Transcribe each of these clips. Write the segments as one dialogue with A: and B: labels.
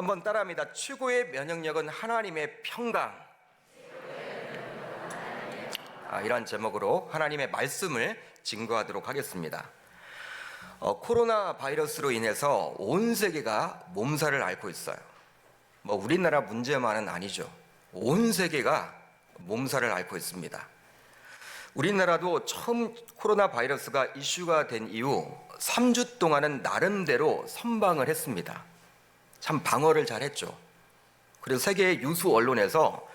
A: 한번 따라합니다. 최고의 면역력은 하나님의 평강. 이런 제목으로 하나님의 말씀을 증거하도록 하겠습니다. 코로나 바이러스로 인해서 온 세계가 몸살을 앓고 있어요. 우리나라 문제만은 아니죠. 온 세계가 몸살을 앓고 있습니다. 우리나라도 처음 코로나 바이러스가 이슈가 된 이후 3주 동안은 나름대로 선방을 했습니다. 참 방어를 잘했죠. 그래서 세계 유수 언론에서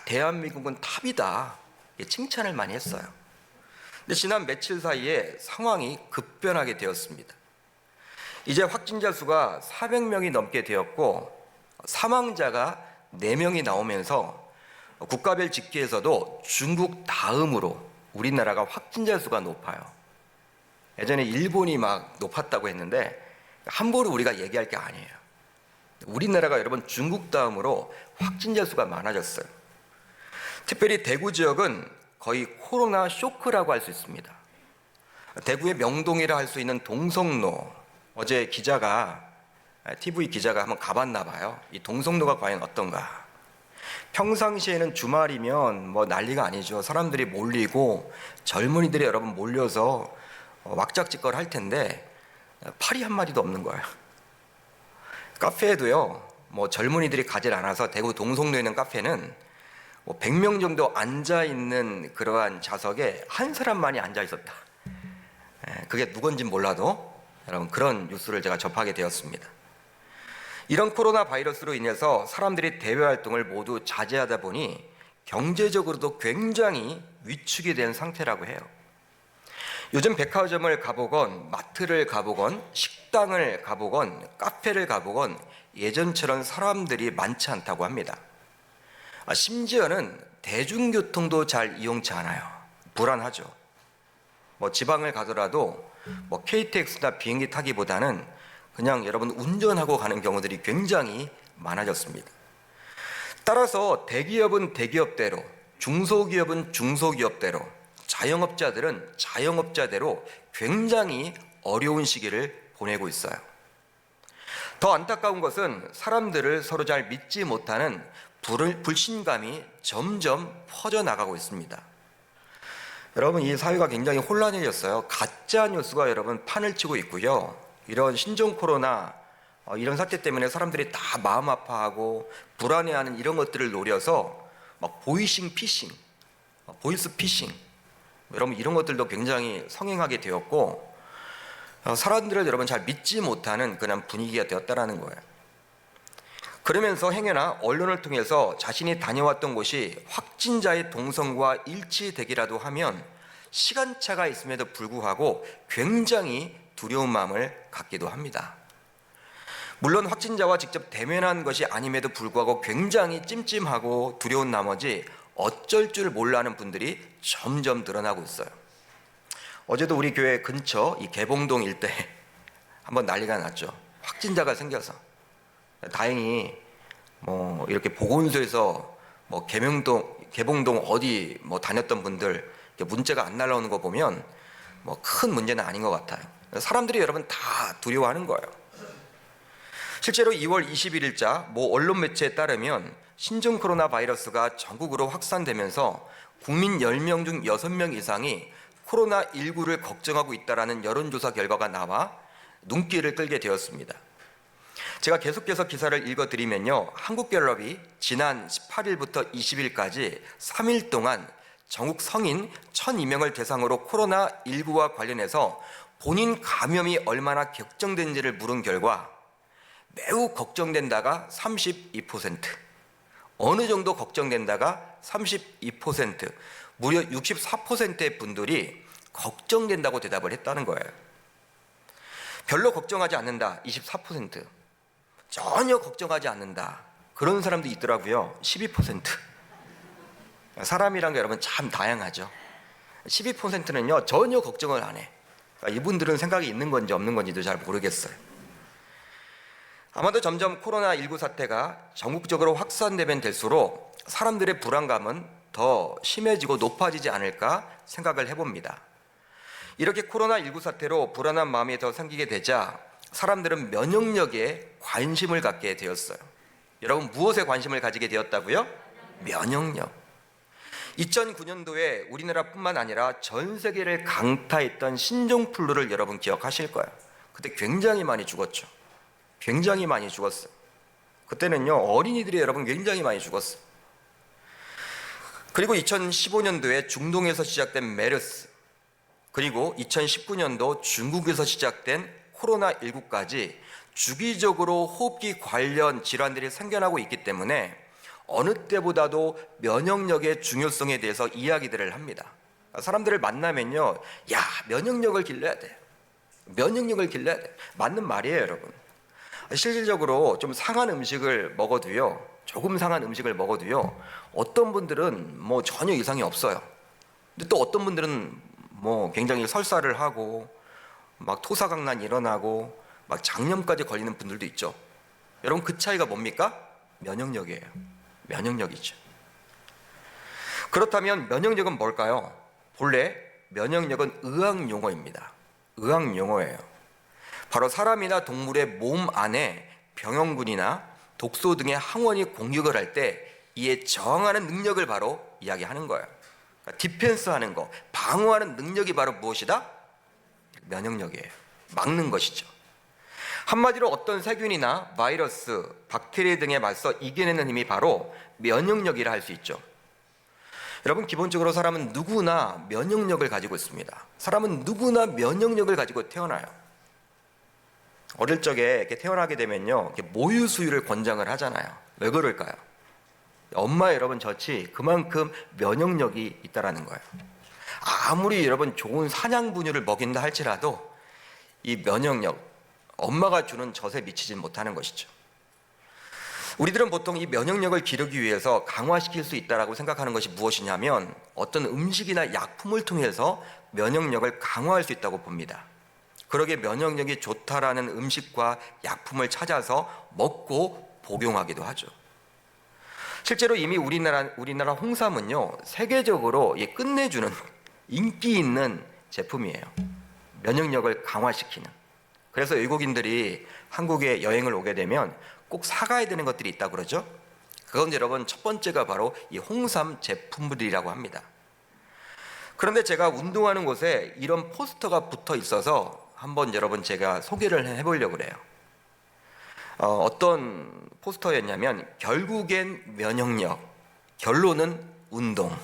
A: 대한민국은 탑이다 칭찬을 많이 했어요. 근데 지난 며칠 사이에 상황이 급변하게 되었습니다. 이제 확진자 수가 400명이 넘게 되었고 사망자가 4명이 나오면서 국가별 집계에서도 중국 다음으로 우리나라가 확진자 수가 높아요. 예전에 일본이 막 높았다고 했는데 함부로 우리가 얘기할 게 아니에요. 우리나라가 여러분 중국 다음으로 확진자 수가 많아졌어요. 특별히 대구 지역은 거의 코로나 쇼크라고 할 수 있습니다. 대구의 명동이라 할 수 있는 동성로, 어제 TV 기자가 한번 가봤나 봐요. 이 동성로가 과연 어떤가. 평상시에는 주말이면 난리가 아니죠. 사람들이 몰리고 젊은이들이 여러분 몰려서 왁작지껄 할 텐데 파리 한마디도 없는 거예요. 카페에도요 젊은이들이 가질 않아서 대구 동성로에 있는 카페는 100명 정도 앉아있는 그러한 좌석에 한 사람만이 앉아있었다. 그게 누군진 몰라도 여러분 그런 뉴스를 제가 접하게 되었습니다. 이런 코로나 바이러스로 인해서 사람들이 대외 활동을 모두 자제하다 보니 경제적으로도 굉장히 위축이 된 상태라고 해요. 요즘 백화점을 가보건 마트를 가보건 식당을 가보건 카페를 가보건 예전처럼 사람들이 많지 않다고 합니다. 심지어는 대중교통도 잘 이용치 않아요. 불안하죠. 지방을 가더라도 KTX나 비행기 타기보다는 그냥 여러분 운전하고 가는 경우들이 굉장히 많아졌습니다. 따라서 대기업은 대기업대로, 중소기업은 중소기업대로, 자영업자들은 자영업자대로 굉장히 어려운 시기를 보내고 있어요. 더 안타까운 것은 사람들을 서로 잘 믿지 못하는 불신감이 점점 퍼져나가고 있습니다. 여러분 이 사회가 굉장히 혼란해졌어요. 가짜 뉴스가 여러분 판을 치고 있고요. 이런 신종 코로나 이런 사태 때문에 사람들이 다 마음 아파하고 불안해하는 이런 것들을 노려서 보이싱 피싱, 보이스 피싱 여러분 이런 것들도 굉장히 성행하게 되었고 사람들을 여러분 잘 믿지 못하는 그런 분위기가 되었다라는 거예요. 그러면서 행여나 언론을 통해서 자신이 다녀왔던 곳이 확진자의 동선과 일치되기라도 하면 시간차가 있음에도 불구하고 굉장히 두려운 마음을 갖기도 합니다. 물론 확진자와 직접 대면한 것이 아님에도 불구하고 굉장히 찜찜하고 두려운 나머지 어쩔 줄 몰라 하는 분들이 점점 늘어나고 있어요. 어제도 우리 교회 근처 이 개봉동 일대 한번 난리가 났죠. 확진자가 생겨서. 다행히 이렇게 보건소에서 개봉동 어디 다녔던 분들 문자가 안 날라오는 거 보면 큰 문제는 아닌 것 같아요. 사람들이 여러분 다 두려워하는 거예요. 실제로 2월 21일자 언론 매체에 따르면 신종 코로나 바이러스가 전국으로 확산되면서 국민 10명 중 6명 이상이 코로나19를 걱정하고 있다라는 여론조사 결과가 나와 눈길을 끌게 되었습니다. 제가 계속해서 기사를 읽어드리면요. 한국갤럽이 지난 18일부터 20일까지 3일 동안 전국 성인 1,002명을 대상으로 코로나19와 관련해서 본인 감염이 얼마나 걱정된지를 물은 결과 매우 걱정된다가 32%, 어느 정도 걱정된다가 32%, 무려 64%의 분들이 걱정된다고 대답을 했다는 거예요. 별로 걱정하지 않는다 24%, 전혀 걱정하지 않는다 그런 사람도 있더라고요. 12%. 사람이란 게 여러분 참 다양하죠. 12%는요 전혀 걱정을 안 해. 이분들은 생각이 있는 건지 없는 건지도 잘 모르겠어요. 아마도 점점 코로나19 사태가 전국적으로 확산되면 될수록 사람들의 불안감은 더 심해지고 높아지지 않을까 생각을 해봅니다. 이렇게 코로나19 사태로 불안한 마음이 더 생기게 되자 사람들은 면역력에 관심을 갖게 되었어요. 여러분, 무엇에 관심을 가지게 되었다고요? 면역력. 2009년도에 우리나라뿐만 아니라 전 세계를 강타했던 신종플루를 여러분 기억하실 거예요. 그때 굉장히 많이 죽었죠. 굉장히 많이 죽었어요. 그때는요, 어린이들이 여러분 굉장히 많이 죽었어요. 그리고 2015년도에 중동에서 시작된 메르스, 그리고 2019년도 중국에서 시작된 코로나19까지 주기적으로 호흡기 관련 질환들이 생겨나고 있기 때문에 어느 때보다도 면역력의 중요성에 대해서 이야기들을 합니다. 사람들을 만나면요, 야, 면역력을 길러야 돼. 면역력을 길러야 돼. 맞는 말이에요, 여러분. 실질적으로 좀 상한 음식을 먹어도요, 조금 상한 음식을 먹어도요, 어떤 분들은 뭐 전혀 이상이 없어요. 근데 또 어떤 분들은 뭐 굉장히 설사를 하고 막 토사강난 일어나고 막 장염까지 걸리는 분들도 있죠. 여러분, 그 차이가 뭡니까? 면역력이에요. 면역력이죠. 그렇다면 면역력은 뭘까요? 본래 면역력은 의학 용어입니다. 의학 용어예요. 바로 사람이나 동물의 몸 안에 병원균이나 독소 등의 항원이 공격을 할 때 이에 저항하는 능력을 바로 이야기하는 거예요. 그러니까 디펜스 하는 거, 방어하는 능력이 바로 무엇이다? 면역력이에요. 막는 것이죠. 한마디로 어떤 세균이나 바이러스, 박테리아 등에 맞서 이겨내는 힘이 바로 면역력이라 할 수 있죠. 여러분, 기본적으로 사람은 누구나 면역력을 가지고 있습니다. 사람은 누구나 면역력을 가지고 태어나요. 어릴 적에 이렇게 태어나게 되면요, 이렇게 모유 수유를 권장을 하잖아요. 왜 그럴까요? 엄마 여러분 젖이 그만큼 면역력이 있다라는 거예요. 아무리 여러분 좋은 사냥 분유를 먹인다 할지라도 이 면역력, 엄마가 주는 젖에 미치지 못하는 것이죠. 우리들은 보통 이 면역력을 기르기 위해서 강화시킬 수 있다고 생각하는 것이 무엇이냐면 어떤 음식이나 약품을 통해서 면역력을 강화할 수 있다고 봅니다. 그러기에 면역력이 좋다라는 음식과 약품을 찾아서 먹고 복용하기도 하죠. 실제로 이미 우리나라 홍삼은요, 세계적으로 끝내주는 인기 있는 제품이에요. 면역력을 강화시키는. 그래서 외국인들이 한국에 여행을 오게 되면 꼭 사가야 되는 것들이 있다고 그러죠. 그건 여러분 첫 번째가 바로 이 홍삼 제품들이라고 합니다. 그런데 제가 운동하는 곳에 이런 포스터가 붙어 있어서 한번 여러분 제가 소개를 해보려고 그래요. 어떤 포스터였냐면 결국엔 면역력, 결론은 운동.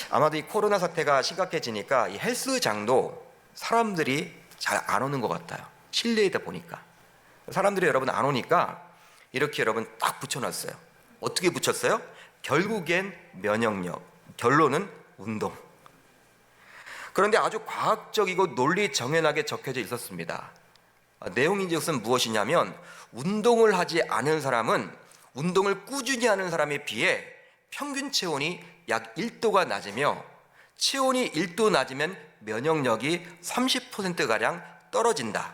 A: 아마도 이 코로나 사태가 심각해지니까 이 헬스장도 사람들이 잘 안 오는 것 같아요. 실내이다 보니까 사람들이 여러분 안 오니까 이렇게 여러분 딱 붙여놨어요. 어떻게 붙였어요? 결국엔 면역력, 결론은 운동. 그런데 아주 과학적이고 논리 정연하게 적혀져 있었습니다. 내용인 것은 무엇이냐면 운동을 하지 않은 사람은 운동을 꾸준히 하는 사람에 비해 평균 체온이 약 1도가 낮으며 체온이 1도 낮으면 면역력이 30%가량 떨어진다.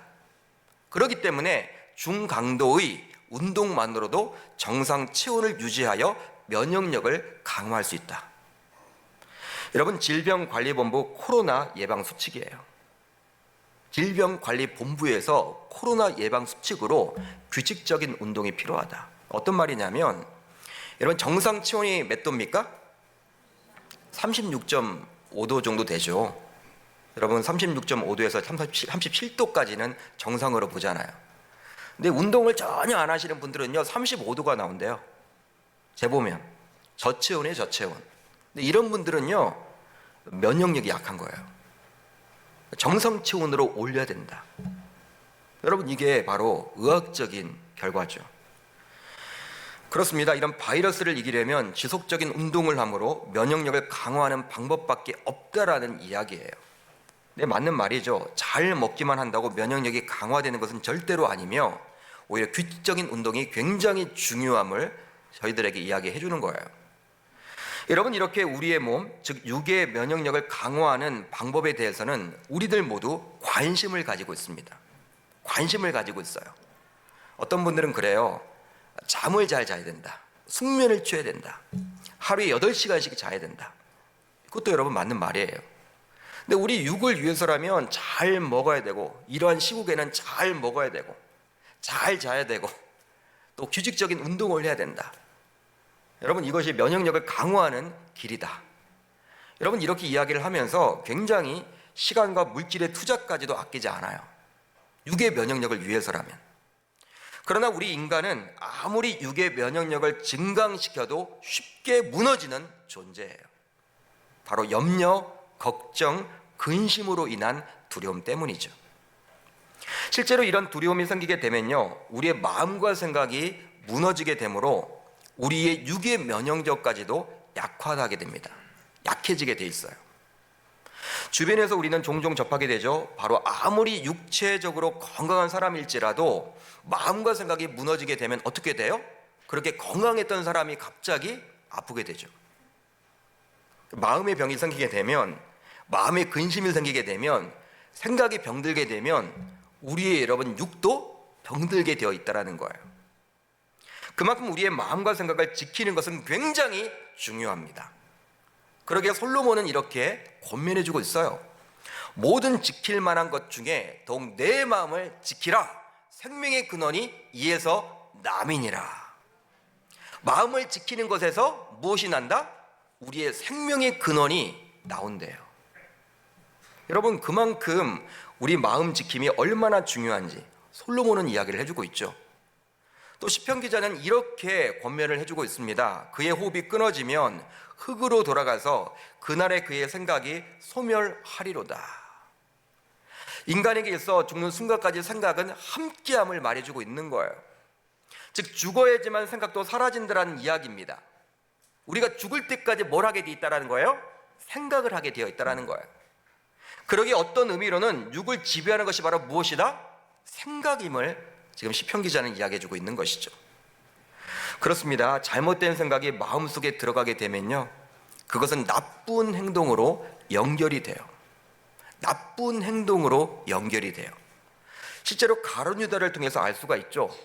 A: 그렇기 때문에 중강도의 운동만으로도 정상 체온을 유지하여 면역력을 강화할 수 있다. 여러분, 질병관리본부 코로나 예방 수칙이에요. 질병관리본부에서 코로나 예방 수칙으로 규칙적인 운동이 필요하다. 어떤 말이냐면 여러분, 정상 체온이 몇 도입니까? 36.5도 정도 되죠. 여러분, 36.5도에서 37도까지는 정상으로 보잖아요. 근데 운동을 전혀 안 하시는 분들은요 35도가 나온대요. 재보면 저체온이에요, 저체온. 근데 이런 분들은요 면역력이 약한 거예요. 정상 체온으로 올려야 된다. 여러분, 이게 바로 의학적인 결과죠. 그렇습니다. 이런 바이러스를 이기려면 지속적인 운동을 함으로 면역력을 강화하는 방법밖에 없다라는 이야기예요. 네, 맞는 말이죠. 잘 먹기만 한다고 면역력이 강화되는 것은 절대로 아니며 오히려 규칙적인 운동이 굉장히 중요함을 저희들에게 이야기해 주는 거예요. 여러분, 이렇게 우리의 몸, 즉 육의 면역력을 강화하는 방법에 대해서는 우리들 모두 관심을 가지고 있습니다. 관심을 가지고 있어요. 어떤 분들은 그래요. 잠을 잘 자야 된다. 숙면을 취해야 된다. 하루에 8시간씩 자야 된다. 그것도 여러분 맞는 말이에요. 근데 우리 육을 위해서라면 잘 먹어야 되고, 이러한 시국에는 잘 먹어야 되고, 잘 자야 되고, 또 규칙적인 운동을 해야 된다. 여러분, 이것이 면역력을 강화하는 길이다. 여러분, 이렇게 이야기를 하면서 굉장히 시간과 물질의 투자까지도 아끼지 않아요. 육의 면역력을 위해서라면. 그러나 우리 인간은 아무리 육의 면역력을 증강시켜도 쉽게 무너지는 존재예요. 바로 염려, 걱정, 근심으로 인한 두려움 때문이죠. 실제로 이런 두려움이 생기게 되면요, 우리의 마음과 생각이 무너지게 되므로 우리의 육의 면역력까지도 약화하게 됩니다. 약해지게 돼 있어요. 주변에서 우리는 종종 접하게 되죠. 바로 아무리 육체적으로 건강한 사람일지라도 마음과 생각이 무너지게 되면 어떻게 돼요? 그렇게 건강했던 사람이 갑자기 아프게 되죠. 마음의 병이 생기게 되면, 마음의 근심이 생기게 되면, 생각이 병들게 되면 우리의 여러분 육도 병들게 되어 있다는 거예요. 그만큼 우리의 마음과 생각을 지키는 것은 굉장히 중요합니다. 그러기에 솔로몬은 이렇게 권면해주고 있어요. 모든 지킬 만한 것 중에 더욱 내 마음을 지키라. 생명의 근원이 이에서 남이니라. 마음을 지키는 것에서 무엇이 난다? 우리의 생명의 근원이 나온대요. 여러분, 그만큼 우리 마음 지킴이 얼마나 중요한지 솔로몬은 이야기를 해주고 있죠. 또 시편 기자는 이렇게 권면을 해주고 있습니다. 그의 호흡이 끊어지면 흙으로 돌아가서 그날의 그의 생각이 소멸하리로다. 인간에게 있어 죽는 순간까지 생각은 함께함을 말해주고 있는 거예요. 즉 죽어야지만 생각도 사라진다는 이야기입니다. 우리가 죽을 때까지 뭘 하게 돼 있다는 거예요? 생각을 하게 되어 있다는 거예요. 그러기에 어떤 의미로는 육을 지배하는 것이 바로 무엇이다? 생각임을 지금 시편 기자는 이야기해주고 있는 것이죠. 그렇습니다. 잘못된 생각이 마음속에 들어가게 되면요, 그것은 나쁜 행동으로 연결이 돼요. 나쁜 행동으로 연결이 돼요. 실제로 가룟 유다를 통해서 알 수가 있죠.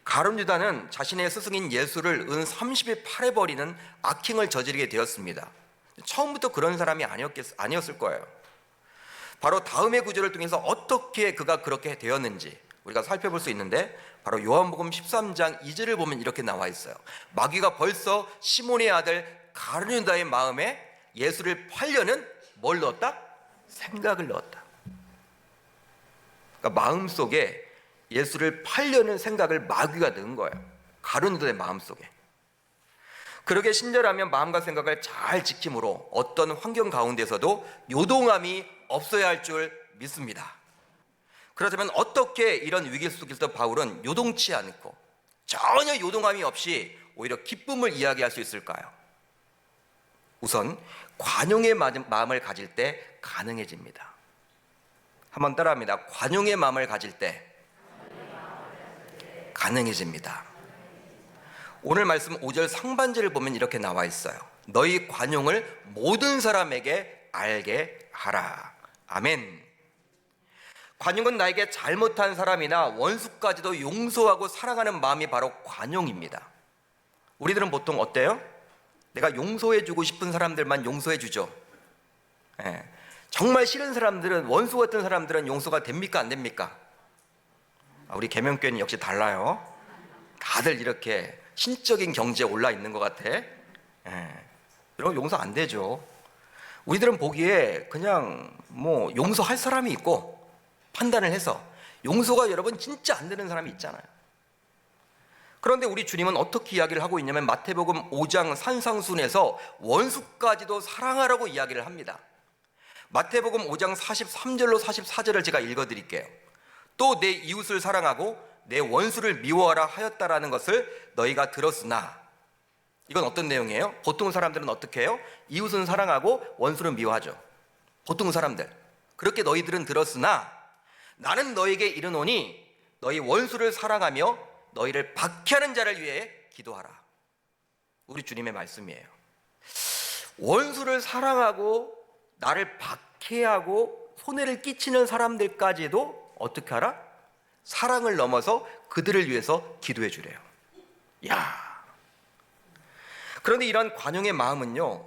A: 가룟 유다는 자신의 스승인 예수를 은 30일 팔아버리는 악행을 저지르게 되었습니다. 처음부터 그런 사람이 아니었을 거예요. 바로 다음의 구절을 통해서 어떻게 그가 그렇게 되었는지 우리가 살펴볼 수 있는데, 바로 요한복음 13장 2절을 보면 이렇게 나와 있어요. 마귀가 벌써 시몬의 아들 가룟 유다의 마음에 예수를 팔려는 뭘 넣었다? 생각을 넣었다. 그러니까 마음속에 예수를 팔려는 생각을 마귀가 넣은 거예요. 가룟 유다의 마음속에. 그러게 신절하면 마음과 생각을 잘 지킴으로 어떤 환경 가운데서도 요동함이 없어야 할 줄 믿습니다. 그렇다면 어떻게 이런 위기 속에서 바울은 요동치 않고 전혀 요동함이 없이 오히려 기쁨을 이야기할 수 있을까요? 우선 관용의 마음을 가질 때 가능해집니다. 한번 따라합니다. 관용의 마음을 가질 때 가능해집니다. 오늘 말씀 5절 상반절을 보면 이렇게 나와 있어요. 너희 관용을 모든 사람에게 알게 하라. 아멘. 관용은 나에게 잘못한 사람이나 원수까지도 용서하고 사랑하는 마음이 바로 관용입니다. 우리들은 보통 어때요? 내가 용서해주고 싶은 사람들만 용서해주죠. 정말 싫은 사람들은, 원수 같은 사람들은 용서가 됩니까? 안 됩니까? 우리 계명교회는 역시 달라요. 다들 이렇게 신적인 경지에 올라 있는 것 같아. 이런 용서 안 되죠. 우리들은 보기에 그냥 뭐 용서할 사람이 있고 판단을 해서, 용서가 여러분 진짜 안 되는 사람이 있잖아요. 그런데 우리 주님은 어떻게 이야기를 하고 있냐면 마태복음 5장 산상순에서 원수까지도 사랑하라고 이야기를 합니다. 마태복음 5장 43절로 44절을 제가 읽어드릴게요. 또 내 이웃을 사랑하고 내 원수를 미워하라 하였다라는 것을 너희가 들었으나, 이건 어떤 내용이에요? 보통 사람들은 어떻게 해요? 이웃은 사랑하고 원수는 미워하죠. 보통 사람들. 그렇게 너희들은 들었으나 나는 너에게 이르노니 너희 원수를 사랑하며 너희를 박해하는 자를 위해 기도하라. 우리 주님의 말씀이에요. 원수를 사랑하고 나를 박해하고 손해를 끼치는 사람들까지도 어떻게 하라? 사랑을 넘어서 그들을 위해서 기도해 주래요. 야. 그런데 이런 관용의 마음은요,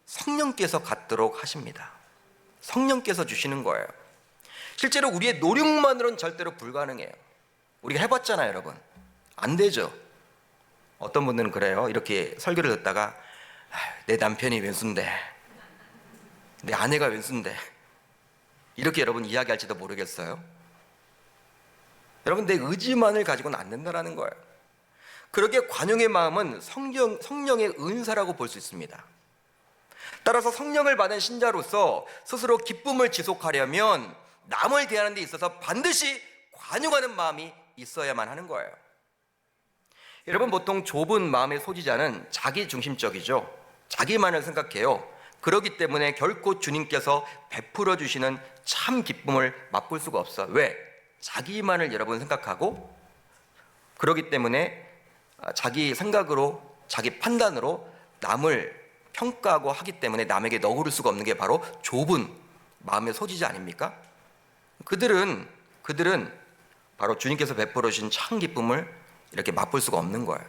A: 성령께서 갖도록 하십니다. 성령께서 주시는 거예요. 실제로 우리의 노력만으로는 절대로 불가능해요. 우리가 해봤잖아요, 여러분. 안 되죠. 어떤 분들은 그래요. 이렇게 설교를 듣다가 내 남편이 왼수인데, 내 아내가 왼수인데, 이렇게 여러분 이야기할지도 모르겠어요. 여러분, 내 의지만을 가지고는 안 된다는 거예요. 그러기에 관용의 마음은 성령의 은사라고 볼 수 있습니다. 따라서 성령을 받은 신자로서 스스로 기쁨을 지속하려면 남을 대하는 데 있어서 반드시 관용하는 마음이 있어야만 하는 거예요. 여러분, 보통 좁은 마음의 소지자는 자기중심적이죠. 자기만을 생각해요. 그렇기 때문에 결코 주님께서 베풀어 주시는 참 기쁨을 맛볼 수가 없어요. 왜? 자기만을 여러분 생각하고, 그렇기 때문에 자기 생각으로, 자기 판단으로 남을 평가하고 하기 때문에 남에게 너그를 수가 없는 게 바로 좁은 마음의 소지자 아닙니까? 그들은 바로 주님께서 베풀어 주신 참 기쁨을 이렇게 맛볼 수가 없는 거예요.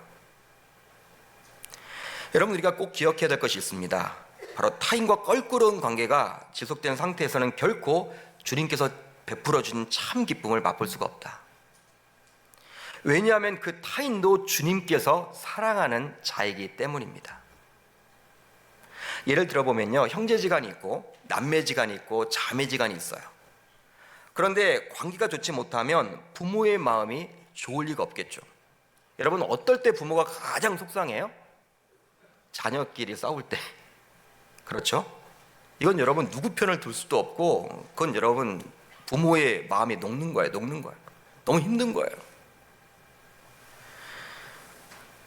A: 여러분, 우리가 꼭 기억해야 될 것이 있습니다. 바로 타인과 껄끄러운 관계가 지속된 상태에서는 결코 주님께서 베풀어 주신 참 기쁨을 맛볼 수가 없다. 왜냐하면 그 타인도 주님께서 사랑하는 자이기 때문입니다. 예를 들어보면요, 형제지간이 있고 남매지간이 있고 자매지간이 있어요. 그런데 관계가 좋지 못하면 부모의 마음이 좋을 리가 없겠죠. 여러분, 어떨 때 부모가 가장 속상해요? 자녀끼리 싸울 때. 그렇죠? 이건 여러분 누구 편을 들 수도 없고, 그건 여러분 부모의 마음이 녹는 거예요. 너무 힘든 거예요.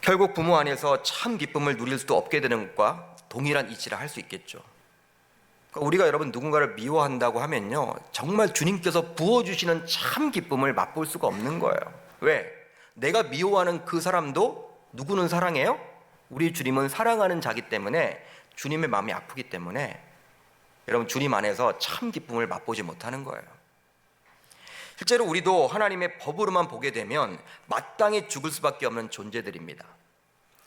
A: 결국 부모 안에서 참 기쁨을 누릴 수도 없게 되는 것과 동일한 이치를 할 수 있겠죠. 그러니까 우리가 여러분 누군가를 미워한다고 하면요, 정말 주님께서 부어주시는 참 기쁨을 맛볼 수가 없는 거예요. 왜? 내가 미워하는 그 사람도 누구는 사랑해요? 우리 주님은 사랑하는 자기 때문에, 주님의 마음이 아프기 때문에 여러분 주님 안에서 참 기쁨을 맛보지 못하는 거예요. 실제로 우리도 하나님의 법으로만 보게 되면 마땅히 죽을 수밖에 없는 존재들입니다.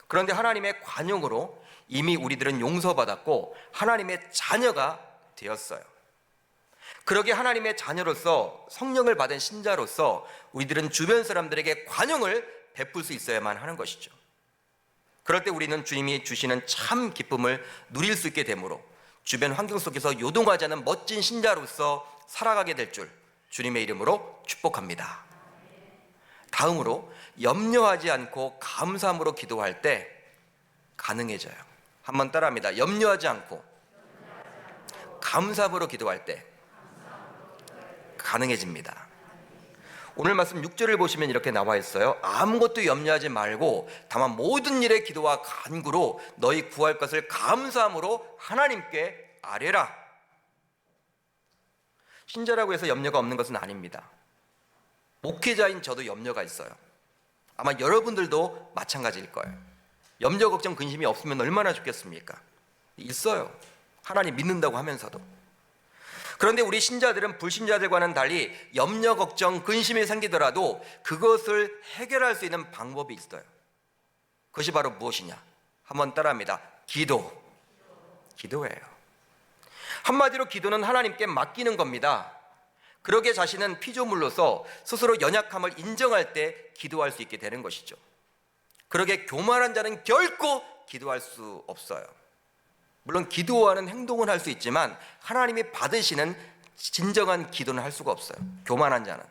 A: 그런데 하나님의 관용으로 이미 우리들은 용서받았고 하나님의 자녀가 되었어요. 그러기에 하나님의 자녀로서, 성령을 받은 신자로서 우리들은 주변 사람들에게 관용을 베풀 수 있어야만 하는 것이죠. 그럴 때 우리는 주님이 주시는 참 기쁨을 누릴 수 있게 되므로 주변 환경 속에서 요동하지 않은 멋진 신자로서 살아가게 될 줄 주님의 이름으로 축복합니다. 다음으로, 염려하지 않고 감사함으로 기도할 때 가능해져요. 한번 따라합니다. 염려하지 않고 감사함으로 기도할 때 가능해집니다. 오늘 말씀 6절을 보시면 이렇게 나와 있어요. 아무것도 염려하지 말고 다만 모든 일에 기도와 간구로 너희 구할 것을 감사함으로 하나님께 아뢰라. 신자라고 해서 염려가 없는 것은 아닙니다. 목회자인 저도 염려가 있어요. 아마 여러분들도 마찬가지일 거예요. 염려, 걱정, 근심이 없으면 얼마나 좋겠습니까? 있어요. 하나님 믿는다고 하면서도. 그런데 우리 신자들은 불신자들과는 달리 염려, 걱정, 근심이 생기더라도 그것을 해결할 수 있는 방법이 있어요. 그것이 바로 무엇이냐? 한번 따라합니다. 기도예요. 한마디로 기도는 하나님께 맡기는 겁니다. 그러기에 자신은 피조물로서 스스로 연약함을 인정할 때 기도할 수 있게 되는 것이죠. 그러기에 교만한 자는 결코 기도할 수 없어요. 물론 기도하는 행동은 할 수 있지만 하나님이 받으시는 진정한 기도는 할 수가 없어요. 교만한 자는.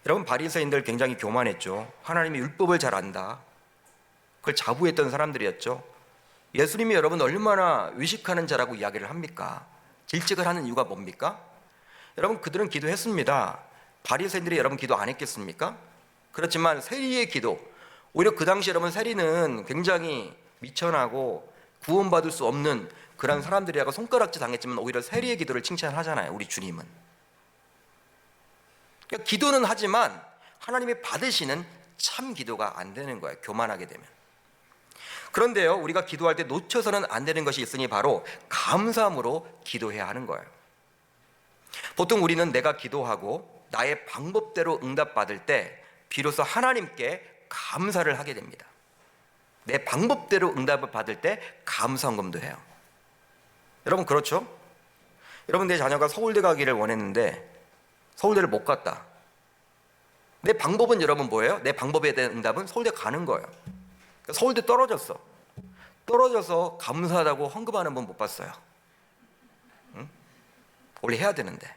A: 여러분, 바리새인들 굉장히 교만했죠. 하나님의 율법을 잘 안다, 그걸 자부했던 사람들이었죠. 예수님이 여러분 얼마나 의식하는 자라고 이야기를 합니까? 질책을 하는 이유가 뭡니까? 여러분, 그들은 기도했습니다. 바리새인들이 여러분 기도 안 했겠습니까? 그렇지만 세리의 기도, 오히려 그 당시 여러분 세리는 굉장히 미천하고 구원받을 수 없는 그런 사람들이라고 손가락질 당했지만 오히려 세리의 기도를 칭찬하잖아요. 우리 주님은. 그러니까 기도는 하지만 하나님이 받으시는 참 기도가 안 되는 거예요. 교만하게 되면. 그런데요, 우리가 기도할 때 놓쳐서는 안 되는 것이 있으니 바로 감사함으로 기도해야 하는 거예요. 보통 우리는 내가 기도하고 나의 방법대로 응답받을 때 비로소 하나님께 감사를 하게 됩니다. 내 방법대로 응답을 받을 때 감사헌금도 해요. 여러분, 그렇죠? 여러분, 내 자녀가 서울대 가기를 원했는데 서울대를 못 갔다. 내 방법은 여러분 뭐예요? 내 방법에 대한 응답은 서울대 가는 거예요. 그러니까 서울대 떨어져서 감사하다고 헌금하는 분 못 봤어요. 응? 원래 해야 되는데.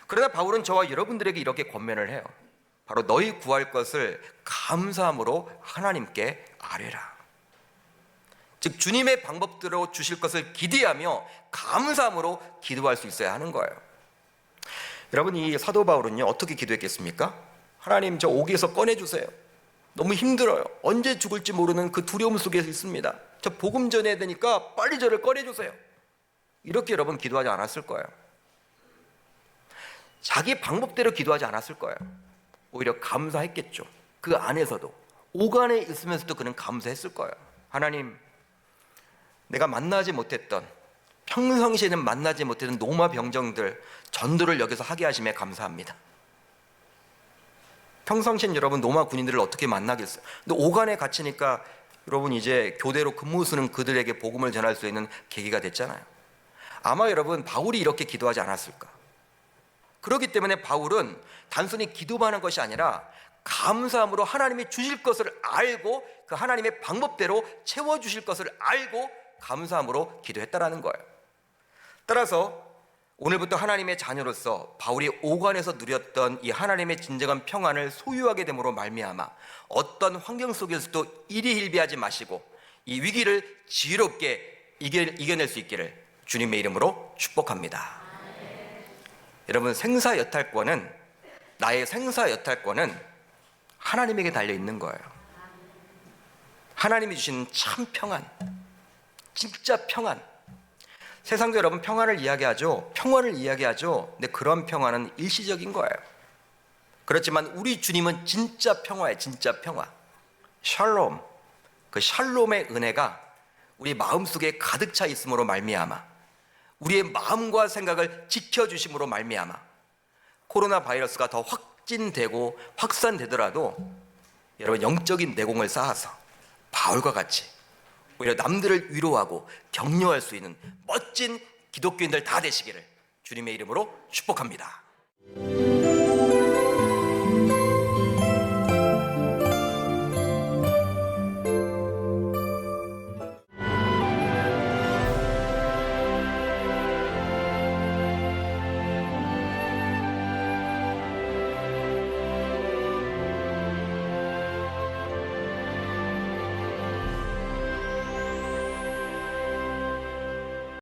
A: 그러나 바울은 저와 여러분들에게 이렇게 권면을 해요. 바로 너희 구할 것을 감사함으로 하나님께 아뢰라. 즉 주님의 방법대로 주실 것을 기대하며 감사함으로 기도할 수 있어야 하는 거예요. 여러분, 이 사도 바울은요 어떻게 기도했겠습니까? 하나님, 저 옥에서 꺼내주세요. 너무 힘들어요. 언제 죽을지 모르는 그 두려움 속에 있습니다. 저 복음 전해야 되니까 빨리 저를 꺼내주세요. 이렇게 여러분 기도하지 않았을 거예요. 자기 방법대로 기도하지 않았을 거예요. 오히려 감사했겠죠. 그 안에서도, 오간에 있으면서도 그는 감사했을 거예요. 하나님, 내가 만나지 못했던, 평상시에는 만나지 못했던 노마 병정들 전도를 여기서 하게 하심에 감사합니다. 평상시엔 여러분 노마 군인들을 어떻게 만나겠어요? 근데 오간에 갇히니까 여러분 이제 교대로 근무 쓰는 그들에게 복음을 전할 수 있는 계기가 됐잖아요. 아마 여러분 바울이 이렇게 기도하지 않았을까? 그렇기 때문에 바울은 단순히 기도만 한 것이 아니라 감사함으로 하나님이 주실 것을 알고 그 하나님의 방법대로 채워주실 것을 알고 감사함으로 기도했다라는 거예요. 따라서 오늘부터 하나님의 자녀로서 바울이 오간에서 누렸던 이 하나님의 진정한 평안을 소유하게 됨으로 말미암아 어떤 환경 속에서도 일희일비하지 마시고 이 위기를 지혜롭게 이겨낼 수 있기를 주님의 이름으로 축복합니다. 여러분, 나의 생사 여탈권은 하나님에게 달려 있는 거예요. 하나님이 주신 참 평안, 진짜 평안. 세상도 여러분 평안을 이야기하죠. 근데 그런 평안은 일시적인 거예요. 그렇지만 우리 주님은 진짜 평화예요. 진짜 평화. 샬롬. 그 샬롬의 은혜가 우리 마음속에 가득 차 있음으로 말미암아 우리의 마음과 생각을 지켜주심으로 말미암아 코로나 바이러스가 더 확진되고 확산되더라도 여러분 영적인 내공을 쌓아서 바울과 같이 오히려 남들을 위로하고 격려할 수 있는 멋진 기독교인들 다 되시기를 주님의 이름으로 축복합니다.